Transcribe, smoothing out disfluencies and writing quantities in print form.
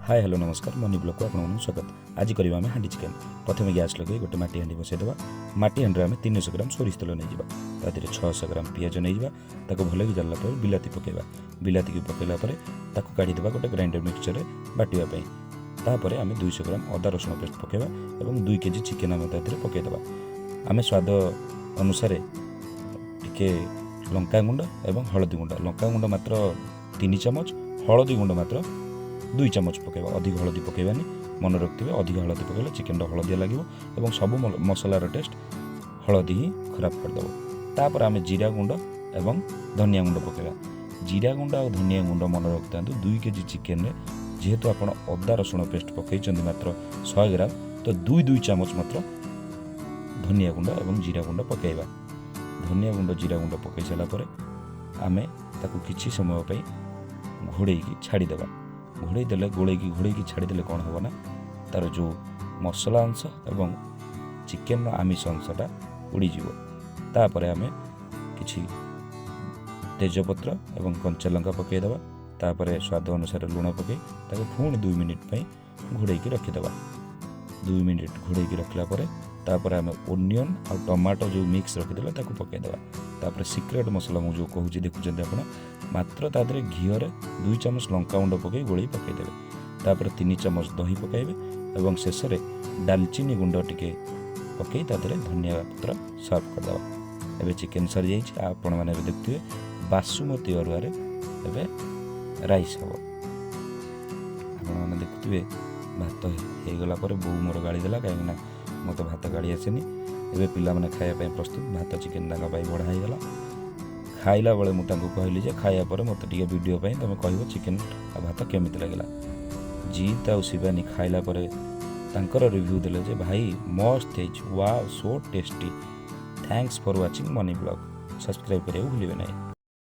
Hi hello नमस्कार money blog को आपको स्वागत। आज करवा आम हांडी चिकेन। प्रथम गैस लगे गोटे माटी हांडी बसईदेवा। माटी हांडी में 300 ग्राम सोरिष तेल नहीं जावा 600 ग्राम पिज नहीं जावा भल कि जल्ला बिलाती पकेवा। बिलाती को पकेला काढ़ीदेवा गोटे ग्राइंडर मिक्सचर बाटापी। तापर आम 200 ग्राम अदा रसुण पेस्ट पकेवा और 2 केजी चिकेन आम पकईदेवा। आम स्वाद अनुसार टिके लंका गुंड और हलदी गुंड। लंका गुंड मात्र 3 चामच, हलदी गुंड मात्र 2 चामच पकेबा। अधिक हलदी पकेबानी, मन रखिए अधिक हलदी पकेले चिकेन हलदिया लगे और सब मसलार टेस्ट हलदी ही खराब करदेव। तापर आम जीरा गुंड एवं धनिया गुंड पकेबा। जीरा गुंड और धनिया गुंड मन रखि था 2 केजी चिकेन जेहेतु आप अदा रसुण पेस्ट पकई मात्र 100 ग्राम तो 2 चामच मात्र धनिया गुंड और जीरा गुंड पकेबा। धनिया गुंड जीरा गुंड पकई सारापर आम कि समय घोड़े छाड़ीदेवा। घोड़े देले घोड़े छाड़ीदे कौन होना तार जो मसला अंश एवं चिकेन आमिष अंशटा उड़ीज। तापर आम कि तेजपत्र एवं कंचा लंका पकईदेवा। तापर स्वाद अनुसार लुण पकई पुणी 2 मिनिट घोड़े रखीदे। 2 मिनिट घोड़े रखला तापर आम ओनियन और टमाटो जो मिक्स रखीदे पकईदेवा। तापर सिक्रेट मसला मुझे कहूँ देखुं आप मात्र तादे घीरे 2 चामच लंका गुंड पकई गोली पकईदे। तापर 3 चामच दही पकईबे और शेष में डालचीनी गुंड टिके पकई तादे धनिया पत्र सर्व करदेवा। एबे चिकेन सरी जाइए। आपण मैंने देखुए बासुमती अरुआर एबे राइस हम। आपने देखुए भात होगला बो मोर गाड़ी देला कहीं मत भात गाड़ी आसेनी। एबे पिला माने खाया प्रस्तुत। भात चिकेन बढ़ा होगा। खाइला बेले मुझे कहली जे खाया पर मत टे वीडियो तुम कह चिकेन आ भात केमी लगे। जीत आ शिवानी खाइला तांकर रिव्यू देले जे भाई मस्त है, wow so tasty. Thanks for watching money blog. Subscribe करिए भूलिए नहीं।